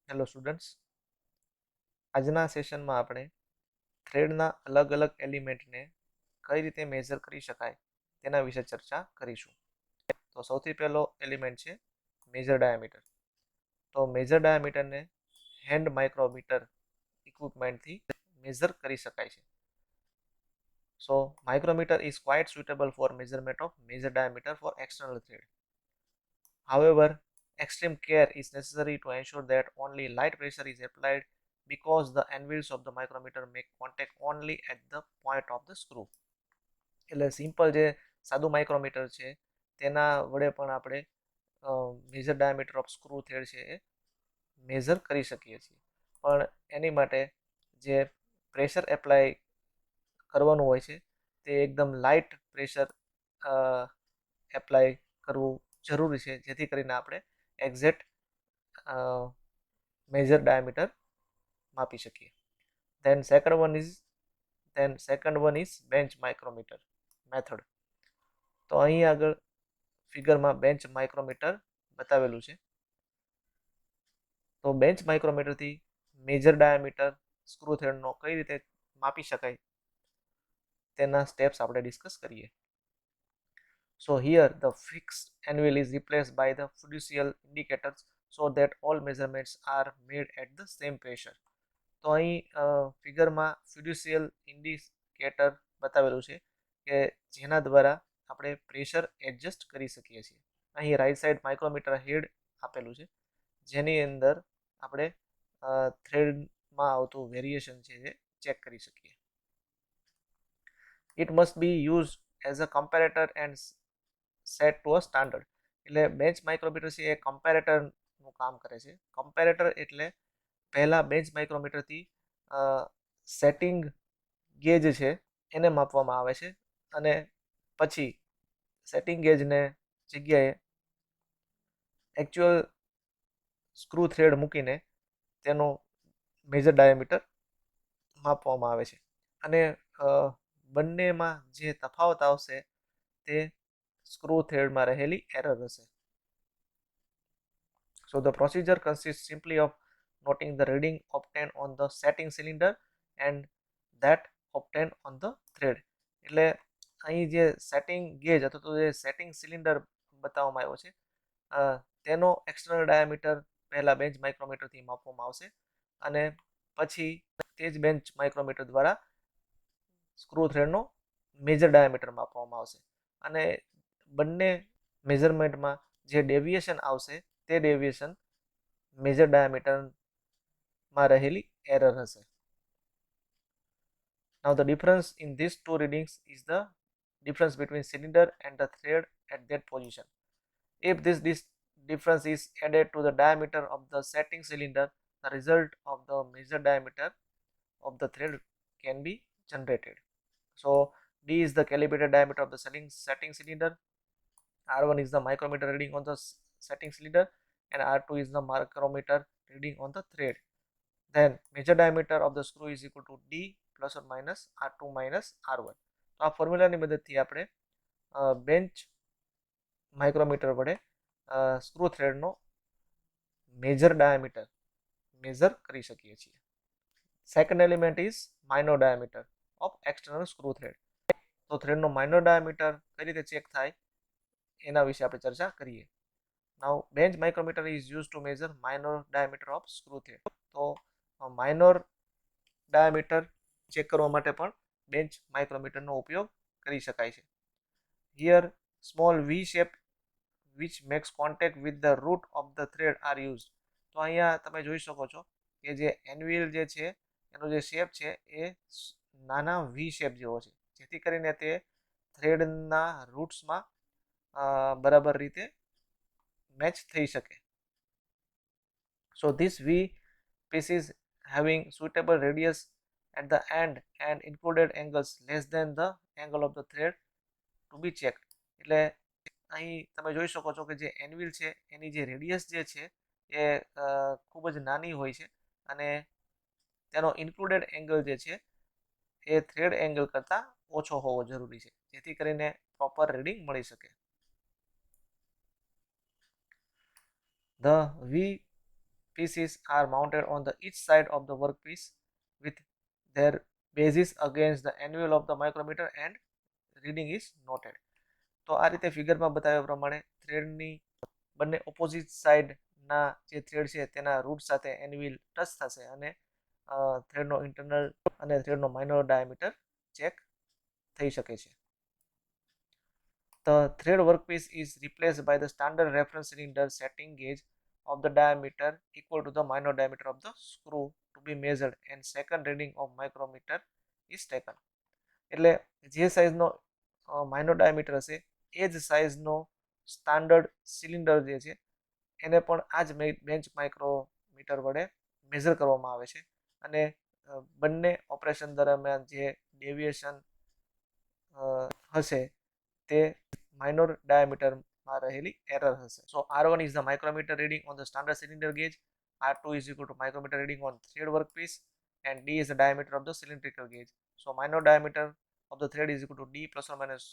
Hello students, આજના સેશનમાં આપણે થ્રેડના અલગ અલગ એલિમેન્ટને કઈ રીતે મેઝર કરી શકાય તેના વિશે ચર્ચા કરીશું. તો સૌથી પહેલો એલિમેન્ટ છે મેજર ડાયામીટર. તો મેજર ડાયામીટરને હેન્ડ માઇક્રોમીટર ઇક્વિપમેન્ટથી મેઝર કરી શકાય છે. સો micrometer is quite suitable for measurement of major diameter for external thread. However, extreme care is necessary to ensure that only light pressure is applied because the anvils of the micrometer make contact only at the point of the screw. એટલે simple જે સાદું micrometer છે તેના વડે પણ આપણે major diameter of screw thread છે એ measure કરી શકીએ છીએ, પણ એની માટે જે પ્રેશર એપ્લાય કરવાનું હોય છે તે એકદમ લાઇટ પ્રેશર એપ્લાય કરવું જરૂરી છે, જેથી કરીને આપણે એક્ઝેક્ટ મેજર ડાયામીટર માપી શકીએ. then second one is bench micrometer method. તો અહીં આગળ ફિગરમાં બેન્ચ માઇક્રોમીટર બતાવેલું છે. તો બેન્ચ માઇક્રોમીટરથી મેજર ડાયામીટર સ્ક્રૂ થ્રેડનો કઈ રીતે માપી શકાય તેના સ્ટેપ્સ આપણે ડિસ્કસ કરીએ. So here the fixed anvil is replaced by the fiducial indicators so that all measurements are made at the same pressure. તો અહીં ફિગરમાં ફિડ્યુશિયલ ઇન્ડિકેટર બતાવેલું છે કે જેના દ્વારા આપણે પ્રેશર એડજસ્ટ કરી શકીએ છીએ. અહીં રાઈટ સાઈડ માઇક્રોમીટર હેડ આપેલું છે, જેની અંદર આપણે થ્રેડમાં આવતું વેરિએશન છે એ ચેક કરી શકીએ. It must be use as a comparator and set to a standard. એટલે બેન્ચ માઇક્રોમીટર છે એ કમ્પેરેટરનું કામ કરે છે. કમ્પેરેટર એટલે પહેલા બેન્ચ માઇક્રોમીટરથી સેટિંગ ગેજ છે એને માપવામાં આવે છે, અને પછી સેટિંગ ગેજને જગ્યાએ એકચ્યુઅલ સ્ક્રૂ થ્રેડ મૂકીને તેનો મેજર ડાયામીટર માપવામાં આવે છે. અને બંનેમાં જે તફાવત આવશે તે સ્ક્રૂ થ્રેડમાં રહેલી એરર હશે. So the procedure consists simply of noting the reading obtained on the setting cylinder and that obtained on the thread. એટલે અહીં જે સેટિંગ ગેજ અથવા તો જે સેટિંગ સિલિન્ડર બતાવવામાં આવ્યો છે તેનો એક્સટર્નલ ડાયામીટર પહેલા બેન્ચ માઇક્રોમીટરથી માપવામાં આવશે, અને પછી તે જ બેન્ચ માઇક્રોમીટર દ્વારા સ્ક્રૂ થ્રેડનો મેજર ડાયામીટર માપવામાં આવશે, અને બંને મેઝરમેન્ટમાં જે ડેવિએશન આવશે તે ડેવિએશન મેજર ડાયામીટરમાં રહેલી એરર હશે. Now the difference in these two readings is the difference between cylinder and the thread at that position. If this difference is added to the diameter of the setting cylinder, the result of the measured diameter of the thread can be generated. So D is the calibrated diameter of the setting cylinder, R1 is the micrometer reading on the setting cylinder, and R2 is the micrometer reading on the thread. Then measure diameter of the screw is equal to D plus or minus R2 minus R1. તો આ ફોર્મ્યુલાની મદદથી આપણે bench micrometer વડે screw થ્રેડનો major diameter measure કરી શકીએ છીએ. Second element is minor diameter of external screw thread. તો થ્રેડનો minor diameter કઈ રીતે ચેક થાય એના વિશે આપણે ચર્ચા કરીએ. Now bench micrometer is used to measure minor diameter of screw thread. તો માઇનોર ડાયામીટર ચેક કરવા માટે પણ બેન્ચ માઇક્રોમીટરનો ઉપયોગ કરી શકાય છે. Here small V shape which makes contact with the root of the thread are used. તો અહીંયા તમે જોઈ શકો છો કે જે એન્વિલ જે છે એનો જે શેપ છે એ નાના V શેપ જેવો છે, જેથી કરીને તે થ્રેડના રૂટ્સમાં બરાબર રીતે મેચ થઈ શકે. So this V pieces having suitable radius at the end and included angles less than the angle of the thread to be checked. એટલે અહીં તમે જોઈ શકો છો કે જે એન્વિલ છે એની જે રેડિયસ જે છે એ ખૂબ જ નાની હોય છે, અને તેનો ઇન્ક્લુડેડ એંગલ જે છે એ થ્રેડ એંગલ કરતાં ઓછો હોવો જરૂરી છે, જેથી કરીને પ્રોપર રીડિંગ મળી શકે. The V pieces are mounted on the each side of the workpiece with their bases against the anvil of the micrometer and reading is noted. તો આ રીતે ફિગરમાં બતાવ્યા પ્રમાણે થ્રેડની બંને ઓપોઝિટ સાઈડના જે થ્રેડ છે તેના રૂટ સાથે એન્વિલ ટચ થશે અને થ્રેડનો ઇન્ટરનલ અને થ્રેડનો માઇનર ડાયામીટર ચેક થઈ શકે છે. The thread workpiece is replaced by the standard reference cylinder setting gauge of the diameter equal to the minor diameter of the screw to be measured and second reading of micrometer is taken. એટલે જે સાઇઝનો minor diameter હશે એ જ સાઇઝનો standard cylinder જે છે એને પણ આ જ બેન્ચ માઇક્રોમીટર વડે મેઝર કરવામાં આવે છે અને બંને ઓપરેશન દરમિયાન જે ડેવિએશન હશે તે minor diameter માં રહેલી error હશે. So R1 is the micrometer reading on the standard cylinder gauge, R2 is equal to micrometer reading on thread workpiece, and D is the diameter of the cylindrical gauge. So minor diameter of the thread is equal to D plus or minus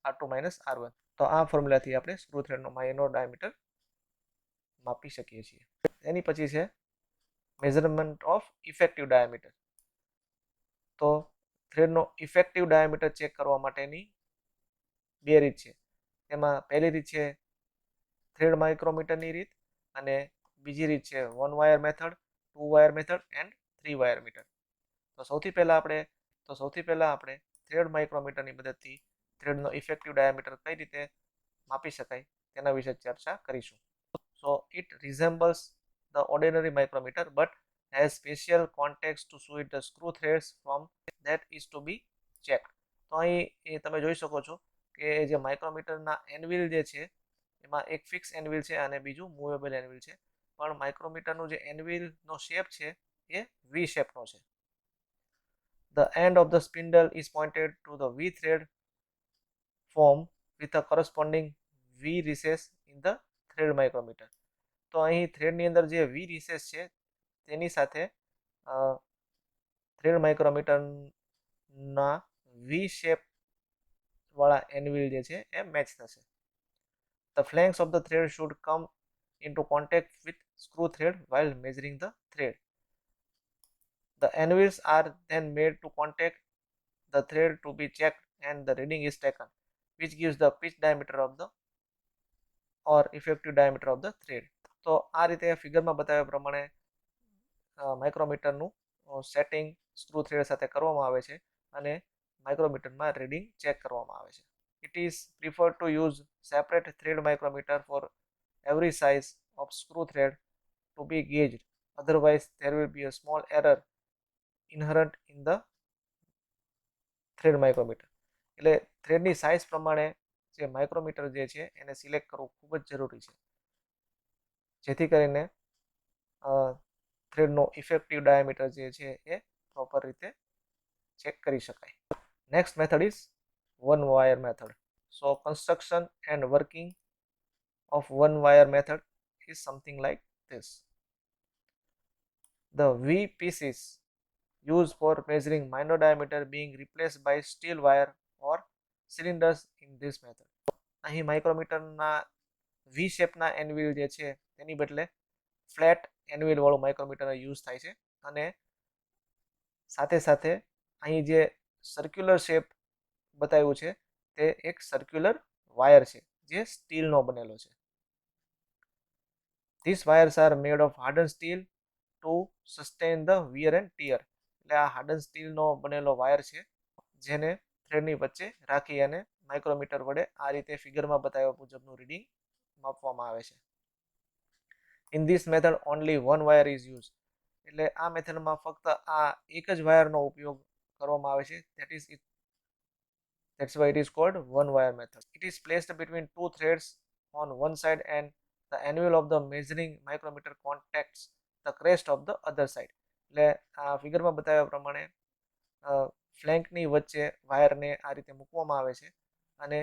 R2 minus R1. તો આ ફોર્મ્યુલાથી આપણે screw થ્રેડનો minor diameter માપી શકીએ છીએ. એની પછી છે measurement of effective diameter. તો થ્રેડનો effective diameter check કરવા માટેની બે રીત છે. એમાં પહેલી રીત છે થ્રેડ માઇક્રોમીટરની રીત અને બીજી રીત છે 1 wire method, 2 wire method and 3 wire meter. તો સૌથી પહેલા આપણે થ્રેડ માઇક્રોમીટરની મદદથી થ્રેડનો ઇફેક્ટિવ ડાયામીટર કઈ રીતે માપી શકાય તેના વિશે ચર્ચા કરીશું. So it resembles the ordinary micrometer but has special contacts to suit the screw threads from that is to be checked. તો અહીં એ તમે જોઈ શકો છો કે જે માઇક્રોમીટરના એન્વિલ જે છે એમાં એક ફિક્સ એન્વિલ છે અને બીજું મૂવેબલ એન્વિલ છે, પણ માઇક્રોમીટરનું જે એન્વિલનો શેપ છે એ વી શેપનો છે. The end of the spindle is pointed to the V thread form with a corresponding V recess in the thread micrometer. તો અહીં થ્રેડની અંદર જે વી રિસેસ છે તેની સાથે થ્રેડ માઇક્રોમીટરના વી શેપ વાળા એન્વિલ જે છે એ મેચ થશે. The flanks of the thread should come into contact with screw thread while measuring the thread. The anvils are then made to contact the thread to be checked and the reading is taken, which gives the pitch diameter of the or effective diameter of the thread. તો આ રીતે ફિગરમાં બતાવ્યા પ્રમાણે માઇક્રોમીટરનું setting screw thread સાથે કરવામાં આવે છે અને માઇક્રોમીટરમાં રીડિંગ ચેક કરવામાં આવે છે. It is preferred to use separate thread micrometer for every size of screw thread to be gauged. Otherwise, there will be a small error inherent in the thread micrometer. એટલે થ્રેડની size પ્રમાણે જે micrometer જે છે એને select કરવું ખૂબ જ જરૂરી છે જેથી કરીને થ્રેડનો ઇફેક્ટિવ ડાયામીટર જે છે એ પ્રોપર રીતે ચેક કરી શકાય. Next method is 1 wire method. So construction and working of 1 wire method is something like this. The V pieces used for measuring minor diameter being replaced by steel wire or cylinders in this method. અહીં માઇક્રોમીટરના વી શેપના એન્વિલ જે છે તેની બદલે flat એન્વિલ વાળું micrometer use થાય છે અને સાથે સાથે અહીં જે સર્ક્યુલર શેપ બતાવ્યું છે તે એક સર્ક્યુલર વાયર છે જે સ્ટીલનો બનેલો છે. These wires are made of hardened steel to sustain the wear and tear. એટલે આ હાર્ડન સ્ટીલનો બનેલો વાયર છે જેને થ્રેડની વચ્ચે રાખી અને માઇક્રોમીટર વડે આ રીતે ફિગરમાં બતાવ્યા મુજબનું રીડિંગ માપવામાં આવે છે. In this method only one wire is used. એટલે આ મેથડમાં ફક્ત આ એક જ વાયરનો ઉપયોગ કરવામાં આવે છે. That's why it is called one wire method. It is placed between two threads on one side and the anvil of the measuring micrometer contacts the crest of the other side. એટલે આ ફિગરમાં બતાવ્યા પ્રમાણે ફ્લેન્કની વચ્ચે વાયરને આ રીતે મૂકવામાં આવે છે અને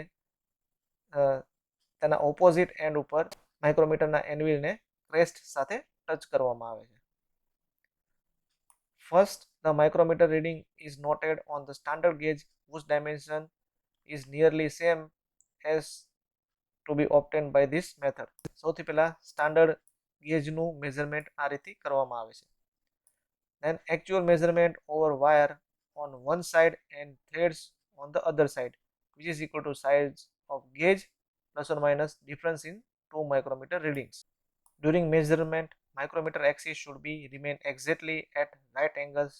તેના ઓપોઝિટ એન્ડ ઉપર માઇક્રોમીટરના એન્વિલને ક્રેસ્ટ સાથે ટચ કરવામાં આવે છે. First, the micrometer reading is noted on the standard gauge whose dimension is nearly same as to be obtained by this method. સૌથી પહેલા સ્ટાન્ડર્ડ ગેજનું મેઝરમેન્ટ આ રીતે કરવામાં આવે છે. Then actual measurement over wire on one side and threads on the other side, which is equal to size of gauge plus or minus difference in 2 micrometer readings. During measurement, micrometer axis should be remain exactly at right angles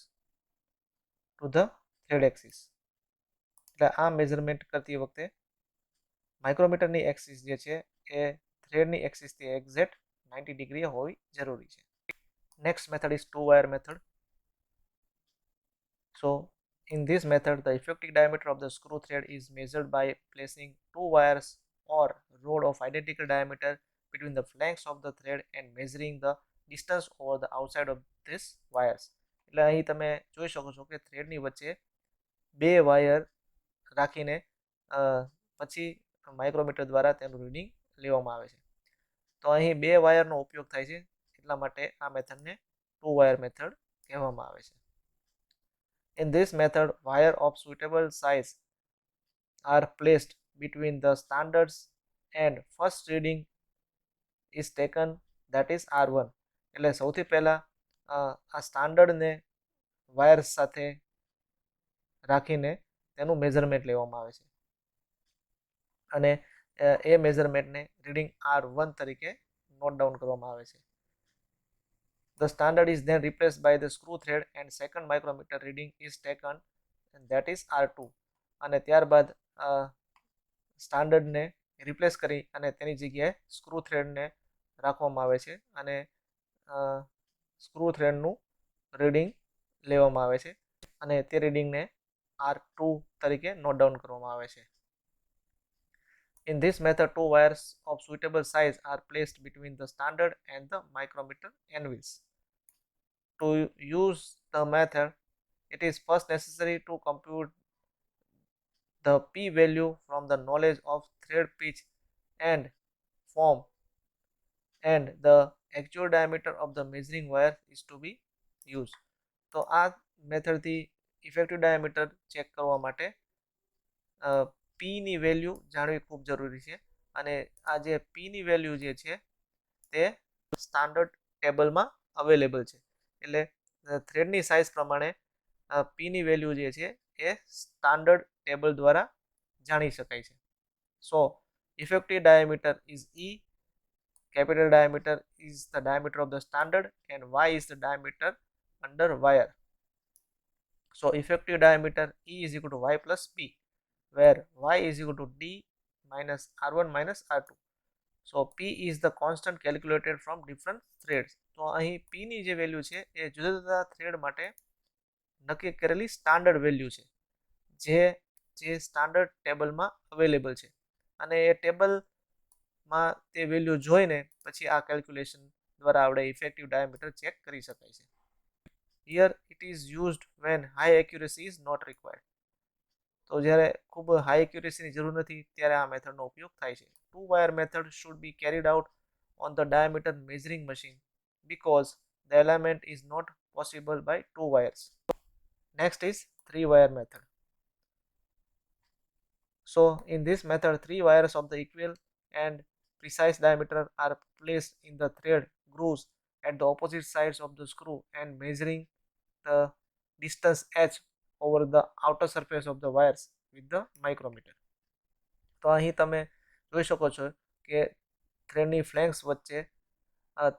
to the thread axis. એટલે આ measurement કરતી વખતે માઇક્રોમીટરની axis જે છે એ થ્રેડની એક્સિસથી exact 90 degree હોવી જરૂરી છે. Next method is two wire method. So in this method, the effective diameter of the screw thread is measured by placing two wires or rod of identical diameter between the flanks of the thread and measuring the distance over the outside of these wires. એટલે અહીં તમે જોઈ શકો છો કે થ્રેડની વચ્ચે બે wire રાખીને પછી માઇક્રોમીટર દ્વારા તેનું રીડિંગ લેવામાં આવે છે. તો અહીં બે વાયરનો ઉપયોગ થાય છે, એટલા માટે આ મેથડને ટુ વાયર મેથડ કહેવામાં આવે છે. In this method, wire of suitable size are placed between the standards and first reading is taken, that is R1. એટલે સૌથી પહેલા આ સ્ટાન્ડર્ડને વાયર સાથે રાખીને તેનું મેઝરમેન્ટ લેવામાં આવે છે અને એ મેઝરમેન્ટને રીડિંગ R1 તરીકે નોટ ડાઉન કરવામાં આવે છે. The standard is then replaced by the screw thread and second micrometer reading is taken, and that is R2. અને ત્યારબાદ સ્ટાન્ડર્ડને રિપ્લેસ કરી અને તેની જગ્યાએ સ્ક્રૂ થ્રેડને રાખવામાં આવે છે અને સ્ક્રૂ થ્રેડનું રીડિંગ લેવામાં આવે છે અને તે રીડિંગને R2 તરીકે નોટ ડાઉન કરવામાં આવે છે. In this method, two wires of suitable size are placed between the standard and the micrometer anvils. To use the method, it is first necessary to compute the P value from the knowledge of thread pitch and form, and the actual diameter of the measuring wire is to be used. તો આ મેથડથી effective diameter check કરવા માટે પીની value જાણવી ખૂબ જરૂરી છે અને આ જે પીની વેલ્યુ જે છે તે સ્ટાન્ડર્ડ ટેબલમાં અવેલેબલ છે. એટલે થ્રેડની સાઇઝ પ્રમાણે પીની વેલ્યુ જે છે એ સ્ટાન્ડર્ડ ટેબલ દ્વારા જાણી શકાય છે. So effective diameter is E, capital diameter is the diameter of the standard, and Y is the diameter under wire. So effective diameter E is equal to Y plus P, where Y is equal to D minus R1 minus R2. So P is the constant calculated from different threads. તો અહીં P ની જે value છે એ જુદા જુદા thread માટે નક્કી કરેલી સ્ટાન્ડર્ડ વેલ્યુ છે જે સ્ટાન્ડર્ડ ટેબલમાં અવેલેબલ છે અને એ ટેબલમાં તે વેલ્યુ જોઈને પછી આ કેલ્ક્યુલેશન દ્વારા આપણે ઇફેક્ટિવ ડાયામીટર ચેક કરી શકાય છે. Here it is used when high accuracy is not required. તો જ્યારે ખૂબ હાઈ એક્યુરેસીની જરૂર નથી ત્યારે આ મેથડનો ઉપયોગ થાય છે. Two wire method should be carried out on the diameter measuring machine because the alignment is not possible by two wires. Next is three wire method. So in this method, three wires of the equal and precise diameter are placed in the thread grooves at the opposite sides of the screw and measuring the distance h over the outer surface of the wires with the micrometer. તો અહીં તમે જોઈ શકો છો કે થ્રેડની flanks વચ્ચે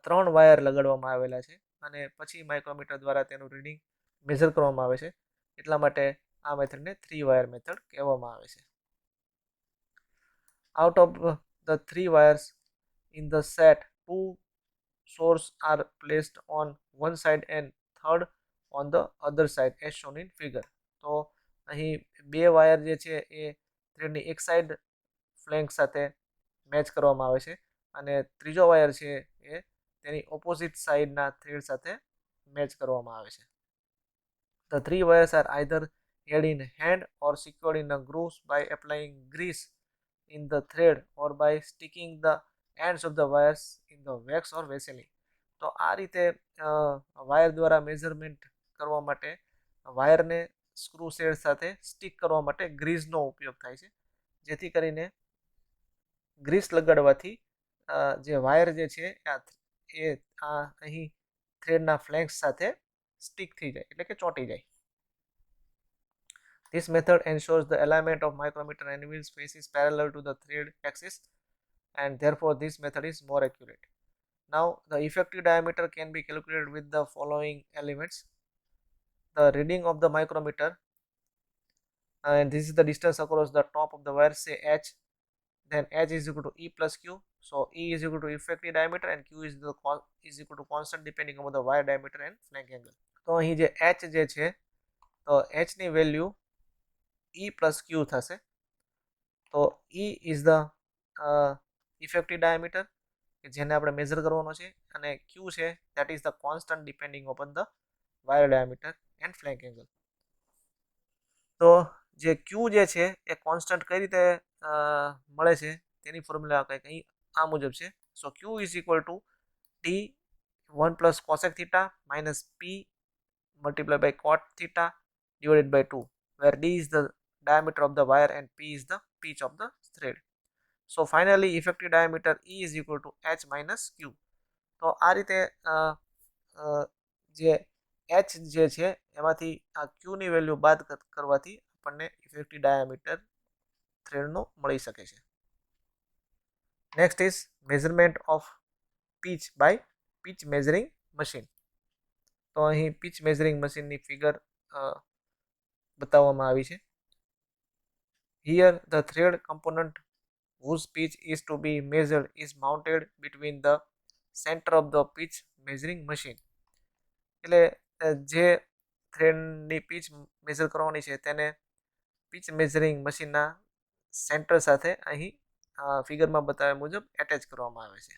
3 wire લગાડવામાં આવેલા છે અને પછી માઇક્રોમીટર દ્વારા તેનું રીડિંગ મેઝર કરવામાં આવે છે, એટલા માટે આ મેથડને થ્રી વાયર મેથડ કહેવામાં આવે છે. Out of the three wires in the set, two sources are placed on one side and third on the other side as shown in figure. તો અહીં બે વાયર જે છે એ થ્રેડની એક સાઈડ ફ્લેંક સાથે મેચ કરવામાં આવે છે અને ત્રીજો વાયર છે એ તેની ઓપોઝિટ સાઈડના થ્રેડ સાથે મેચ કરવામાં આવે છે. The three wires are either held in hand or secured in a grooves by applying grease in the thread or by sticking the ends of the wires in the wax or vaseline. તો આ રીતે wire દ્વારા measurement કરવા માટે વાયરને screw shade સાથે stick કરવા માટે ગ્રીઝનો ઉપયોગ થાય છે, જેથી કરીને ગ્રીસ લગાડવાથી જે વાયર જે છે એ આ અહીં થ્રેડના ફ્લેંક્સ સાથે સ્ટિક થઈ જાય એટલે કે ચોંટી જાય. This method ensures the alignment of micrometer and wheel's faces parallel to the thread axis, and therefore this method is more accurate. Now the effective diameter can be calculated with the following elements. The reading of the micrometer, and this is the distance across the top of the wire, say h, then h is equal to E plus Q. So E is equal to effective diameter and Q is equal to constant depending upon the wire diameter and flank angle. તો અહીં જે h જે છે તો h ની value E plus Q થશે. તો E is the effective diameter કે જેને આપણે મેઝર કરવાનો છે, અને Q છે that is the constant depending upon the wire diameter and flank angle. તો જે Q જે છે એ કોન્સ્ટન્ટ કઈ રીતે મળે છે તેની ફોર્મ્યુલા કંઈક અહીં આ મુજબ છે. સો Q is equal to T1 plus cosec theta minus P multiplied by cot theta divided by 2, where D is the diameter of the wire and P is the pitch of the thread. So finally effective diameter E is equal to H minus Q. તો આ રીતે જે H જે છે એમાંથી આ Q ની value બાદ કરવાથી આપણને ઇફેક્ટિવ ડાયામીટર થ્રેડનો મળી શકે છે. Next is measurement of pitch by pitch measuring machine. તો અહીં પીચ મેઝરિંગ મશીનની ફિગર બતાવવામાં આવી છે. Here the thread component whose pitch is to be measured is mounted between the center of the pitch measuring machine. એટલે જે થ્રેડની pitch measure કરવાની છે તેને પીચ મેઝરિંગ મશીનના સેન્ટર સાથે અહીં ફિગરમાં બતાવ્યા મુજબ એટેચ કરવામાં આવે છે.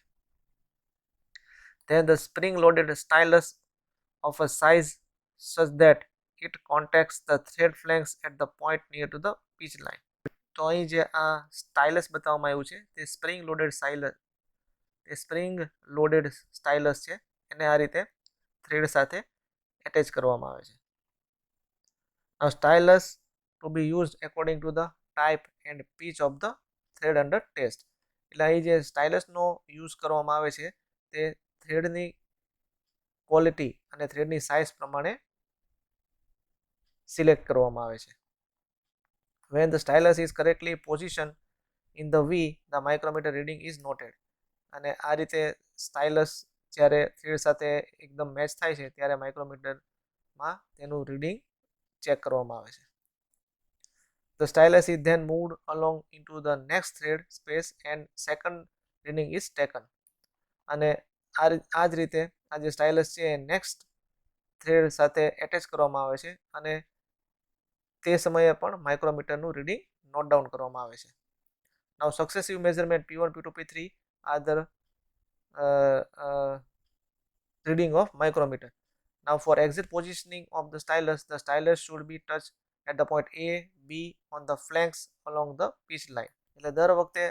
Then the spring loaded stylus of a size such that it contacts the thread flanks at the point near to the pitch line. તો અહીં જે આ સ્ટાઇલસ બતાવવામાં આવ્યું છે તે સ્પ્રિંગ લોડેડ સ્ટાઇલસ છે, એને આ રીતે થ્રેડ સાથે એટેચ કરવામાં આવે છે. Now stylus to be used according to the type and pitch of the thread under test. એટલે અહીં જે સ્ટાઇલસનો યુઝ કરવામાં આવે છે તે થ્રેડની ક્વોલિટી અને થ્રેડની સાઇઝ પ્રમાણે સિલેક્ટ કરવામાં આવે છે. When the stylus is correctly positioned in the V, the micrometer reading is noted. અને આ રીતે સ્ટાઇલસ જ્યારે થ્રેડ સાથે એકદમ મેચ થાય છે ત્યારે માઇક્રોમીટરમાં તેનું રીડિંગ ચેક કરવામાં આવે છે. The stylus is then moved along into the next thread space and second reading is taken. અને આ જ રીતે આ જે સ્ટાઇલસ છે એ નેક્સ્ટ થ્રેડ સાથે એટેચ કરવામાં આવે છે અને તે સમયે પણ માઇક્રોમીટરનું રીડિંગ નોટ ડાઉન કરવામાં આવે છે. Now successive measurement P1, P2, P3 are the reading of micrometer. Now for exit positioning of the stylus should be touched at the point A, B on the flanks along the pitch line. એટલે દર વખતે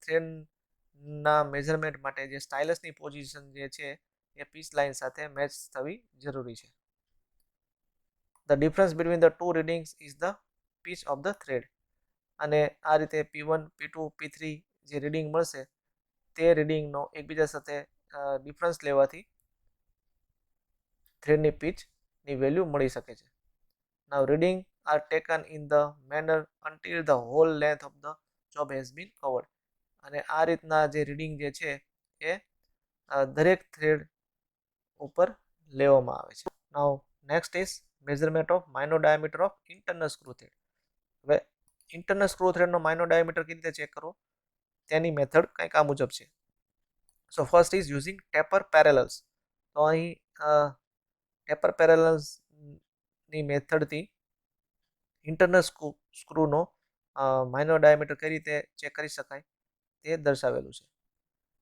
થ્રેડના measurement માટે જે સ્ટાઇલસની position જે છે એ pitch line સાથે match થવી જરૂરી છે. The difference between the two readings is the pitch of the thread. અને આ રીતે P1, P2, P3 જે રીડિંગ મળશે તે રીડિંગનો એકબીજા સાથે ડિફરન્સ લેવાથી થ્રેડની પીચની વેલ્યુ મળી શકે છે. Now reading are taken in the manner until the whole length of the job has been covered. અને આ રીતના જે રીડિંગ જે છે એ દરેક થ્રેડ ઉપર લેવામાં આવે છે. Now next is measurement of minor diameter of internal screw thread. હવે ઇન્ટરનલ સ્ક્રૂ થ્રેડનો માઇનોર ડાયામીટર કેવી રીતે ચેક કરવો તેની મેથડ કંઈક આ મુજબ છે. So first is using taper parallels. તો અહીં ટેપર પેરેલલ્સની મેથડથી ઇન્ટરનલ સ્ક્રૂનો માઇનોર ડાયામીટર કઈ રીતે ચેક કરી શકાય તે દર્શાવેલું છે.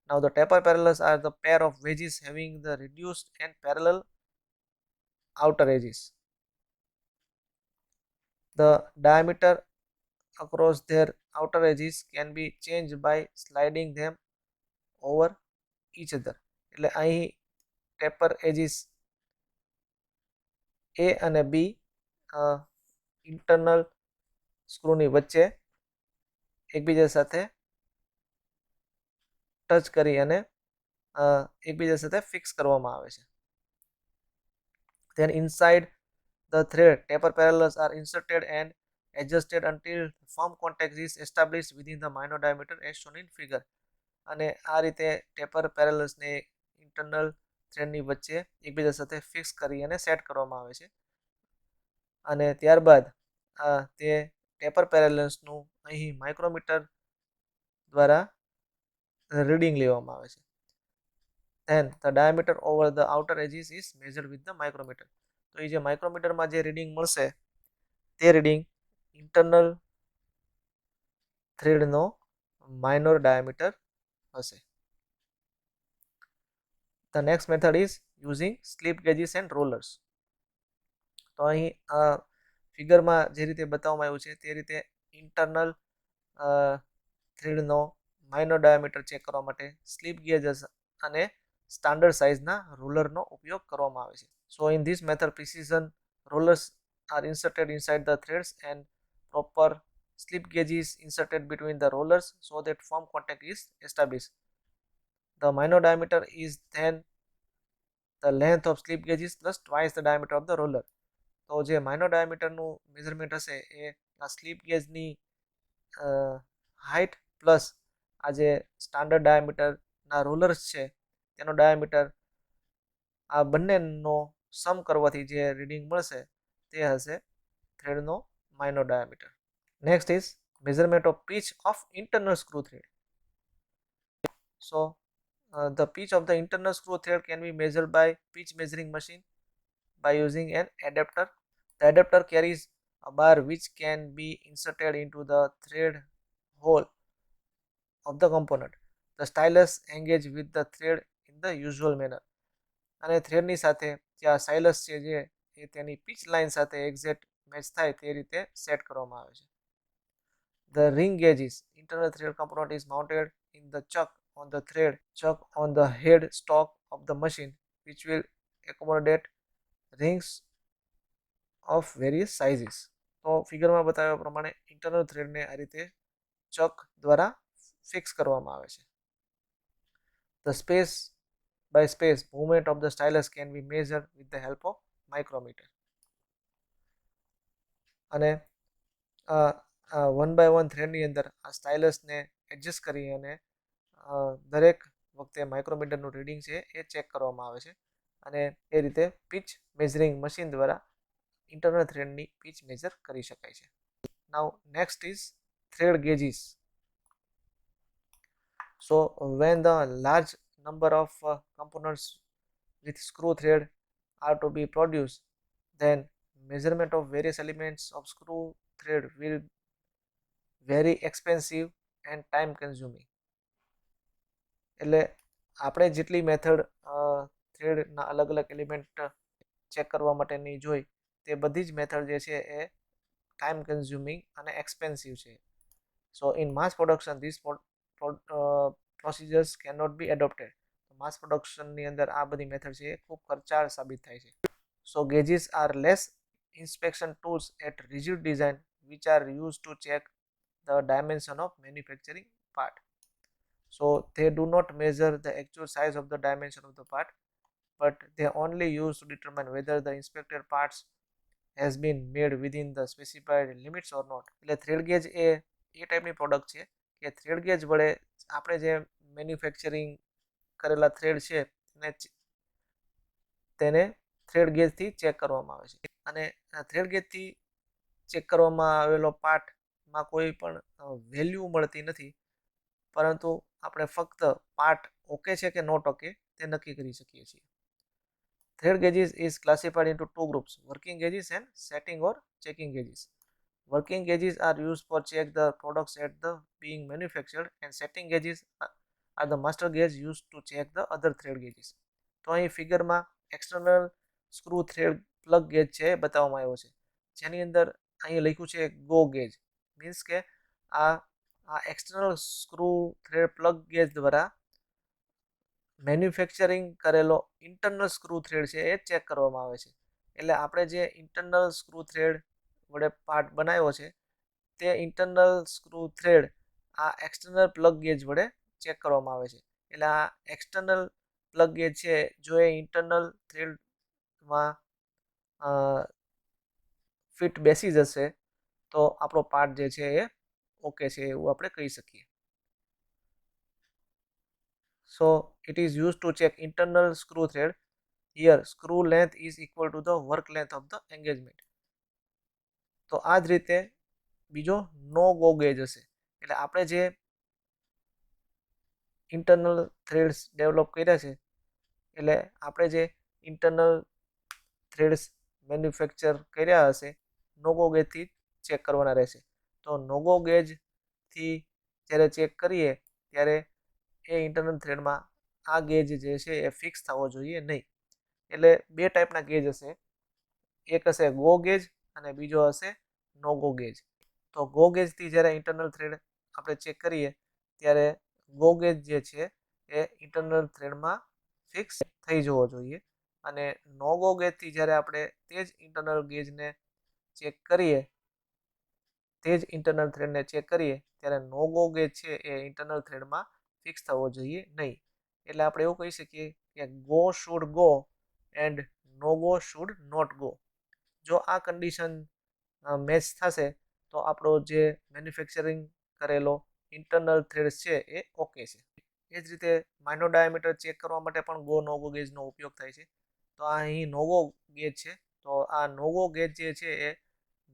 Now the taper parallels are the pair of wedges having the reduced and parallel outer edges. The diameter across their outer edges can be changed by sliding them over each other. એટલે અહીં taper edges A અને B internal સ્ક્રૂની વચ્ચે એકબીજા સાથે touch કરી અને એકબીજા સાથે ફિક્સ કરવામાં આવે છે. Then inside the thread, taper parallels are inserted and adjusted until firm contact is established within the minor diameter as shown in figure. અને આ રીતે ટેપર પેરેલલ્સને ઇન્ટરનલ થ્રેડની વચ્ચે એકબીજા સાથે ફિક્સ કરી અને સેટ કરવામાં આવે છે. અને ત્યારબાદ તે ટેપર પેરેલલ્સનું અહીં માઇક્રોમીટર દ્વારા રીડિંગ લેવામાં આવે છે. Then the diameter over the outer edges is measured with the micrometer. તો એ જે માઇક્રોમીટરમાં જે રીડિંગ મળશે તે રીડિંગ ઇન્ટરનલ થ્રેડનો માઇનોર ડાયામીટર હશે. The next method is using slip gauges and rollers. તો અહીં ફિગરમાં જે રીતે બતાવવામાં આવ્યું છે તે રીતે ઇન્ટરનલ થ્રેડનો માઇનોર ડાયામીટર ચેક કરવા માટે સ્લીપ ગેજેસ અને સ્ટાન્ડર્ડ સાઇઝના રોલરનો ઉપયોગ કરવામાં આવે છે. So in this method precision rollers are inserted inside the threads and proper slip gauge is inserted between the rollers so that firm contact is established. The minor diameter is then the length of slip gauge is plus twice the diameter of the roller. તો જે minor ડાયામીટરનું measurement હશે એ આ slip ગેજની height plus આ જે standard ડાયામીટરના rollers છે તેનો diameter આ બંનેનો સમ કરવાથી જે રીડિંગ મળશે તે હશે થ્રેડનો minor diameter. Next is measurement of pitch of internal screw thread. So the pitch of the internal screw thread can be measured by pitch measuring machine by using an adapter. The adapter carries a bar which can be inserted into the thread hole of the component. The stylus engage with the thread in the usual manner. અને થ્રેડની સાથે જે આ સાઇલસ છે જે એ તેની pitch line સાથે exact match થાય તે રીતે સેટ કરવામાં આવે છે. The ring gauges internal thread component is mounted in the chuck on the thread chuck on the head stock of the machine which will accommodate rings of various sizes. તો ફિગરમાં બતાવ્યા પ્રમાણે internal થ્રેડને આ રીતે ચક દ્વારા fix કરવામાં આવે છે. The space by space movement of the stylus can be measured with the help of micrometer. અને 1/1 થ્રેડની અંદર આ સ્ટાઇલસને એડજસ્ટ કરી અને દરેક વખતે માઇક્રોમીટરનું રીડિંગ છે એ ચેક કરવામાં આવે છે અને એ રીતે પિચ મેઝરિંગ મશીન દ્વારા ઇન્ટરનલ થ્રેડની પિચ મેજર કરી શકાય છે. Now next is thread gauges. So when the large number of components with screw thread are to be produced, then measurement of various elements of screw thread will very expensive and time consuming. એટલે આપણે જેટલી method થ્રેડના અલગ અલગ element check કરવા માટેની જોઈ તે બધી જ મેથડ જે છે એ ટાઈમ કન્ઝ્યુમિંગ અને એક્સપેન્સિવ છે. So in mass production this procedures can not be adopted. Mass પ્રોડક્શનની અંદર આ બધી મેથડ છે એ ખૂબ ખર્ચાળ સાબિત થાય છે. So gauges are less inspection tools at rigid design which are used to check the dimension of manufacturing part. So they do not measure the actual size of the dimension of the part, but they only use to determine whether the inspected parts has been made within the specified limits or not. એટલે thread gauge એ ટાઈપની product છે કે thread gauge વડે આપણે જે manufacturing કરેલા thread છે તેને થ્રેડ ગેજથી ચેક કરવામાં આવે છે અને થ્રેડ ગેજથી ચેક કરવામાં આવેલો પાર્ટમાં કોઈ પણ વેલ્યુ મળતી નથી, પરંતુ આપણે ફક્ત પાર્ટ ઓકે છે કે નોટ ઓકે તે નક્કી કરી શકીએ છીએ. Thread gauges is classified into two groups, working gauges and setting or checking gauges. Working gauges are used for check the products at the being manufactured and setting gauges are the master gauge used to check the other thread gauges. તો અહીં ફિગરમાં external screw thread plug gauge છે એ બતાવવામાં આવ્યો છે, જેની અંદર અહીં લખ્યું છે ગો ગેજ. મીન્સ કે આ external screw thread plug gauge દ્વારા મેન્યુફેક્ચરિંગ કરેલો ઇન્ટરનલ સ્ક્રૂ થ્રેડ છે એ ચેક કરવામાં આવે છે. એટલે આપણે જે ઇન્ટરનલ સ્ક્રૂ થ્રેડ વડે પાર્ટ બનાવ્યો છે તે ઇન્ટરનલ સ્ક્રૂ થ્રેડ આ એક્સટર્નલ પ્લગ ગેજ વડે ચેક કરવામાં આવે છે. એટલે આ એક્સટર્નલ પ્લગ ગેજ છે જો એ ઇન્ટરનલ થ્રેડમાં ફિટ બેસી જશે તો આપણો પાર્ટ જે છે એ ઓકે છે એવું આપણે કહી શકીએ. So it is used to check internal screw thread. Here screw length is equal to the work length of the engagement. તો આ જ રીતે બીજો નો ગો ગેજ હશે, એટલે આપણે જે ઇન્ટરનલ થ્રેડ્સ ડેવલપ કર્યા છે, એટલે આપણે જે ઇન્ટરનલ થ્રેડ્સ મેન્યુફેક્ચર કર્યા હશે નોગો ગેજથી ચેક કરવાના રહેશે. તો નોગો ગેજથી જ્યારે ચેક કરીએ ત્યારે એ ઇન્ટરનલ થ્રેડમાં આ ગેજ જે છે એ ફિક્સ થવો જોઈએ નહીં. એટલે બે ટાઈપના ગેજ હશે, એક હશે ગો ગેજ અને બીજો હશે નો ગો ગેજ. તો ગો ગેજથી જ્યારે ઇન્ટરનલ થ્રેડ આપણે ચેક કરીએ ત્યારે ગો ગેજ જે છે એ ઇન્ટરનલ થ્રેડમાં ફિક્સ થઈ જવો જોઈએ, અને નો ગો ગેજથી જ્યારે આપણે તે જ ઇન્ટરનલ ગેજને ચેક કરીએ, તે જ ઇન્ટરનલ થ્રેડને ચેક કરીએ ત્યારે નો ગો ગેજ છે એ ઇન્ટરનલ થ્રેડમાં ફિક્સ થવો જોઈએ નહીં. એટલે આપણે એવું કહી શકીએ કે go should go and no go should not go. જો આ કન્ડિશન મેચ થશે તો આપણો જે મેન્યુફેક્ચરિંગ કરેલો ઇન્ટરનલ થ્રેડ છે એ ઓકે છે. એ જ રીતે માઇનોર ડાયામીટર ચેક કરવા માટે પણ ગો નોગો ગેજનો ઉપયોગ થાય છે. તો આ અહીં નોગો ગેજ છે, તો આ નોગો ગેજ જે છે એ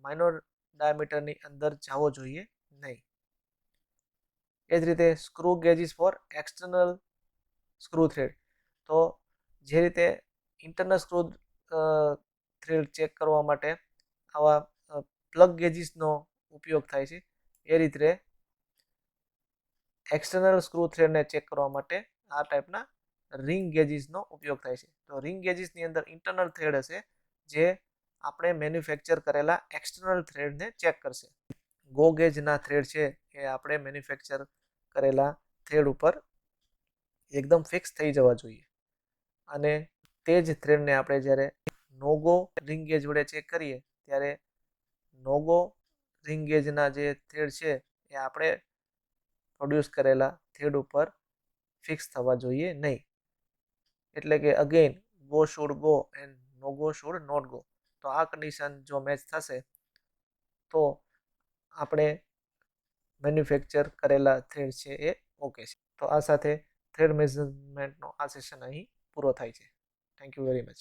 માઇનોર ડાયામીટરની અંદર જવો જોઈએ નહીં. એ જ રીતે screw gauges for external screw thread. તો જે રીતે ઇન્ટરનલ સ્ક્રૂ થ્રેડ ચેક કરવા માટે આવા પ્લગ ગેજીસનો ઉપયોગ થાય છે, એ રીતે એક્સટર્નલ સ્ક્રૂ થ્રેડને ચેક કરવા માટે આ ટાઈપના રિંગ ગેજીસનો ઉપયોગ થાય છે. તો રિંગ ગેજીસની અંદર ઇન્ટરનલ થ્રેડ હશે જે આપણે મેન્યુફેક્ચર કરેલા એક્સટર્નલ થ્રેડને ચેક કરશે. ગો ગેજના થ્રેડ છે એ આપણે મેન્યુફેક્ચર કરેલા થ્રેડ ઉપર એકદમ ફિક્સ થઈ જવા જોઈએ, અને તે જ થ્રેડને આપણે જ્યારે નોગો રિંગ ગેજ વડે ચેક કરીએ ત્યારે નોગો રિંગ ગેજના જે થ્રેડ છે એ આપણે પ્રોડ્યુસ કરેલા થ્રેડ ઉપર ફિક્સ થવા જોઈએ નહીં. એટલે કે again go should go and no go should not go. તો આ કન્ડિશન જો મેચ થશે તો આપણે મેન્યુફેક્ચર કરેલા થ્રેડ છે એ ઓકે છે. તો આ સાથે થ્રેડ મેઝરમેન્ટનો આ સેશન અહીં પૂરો થાય છે. Thank you very much.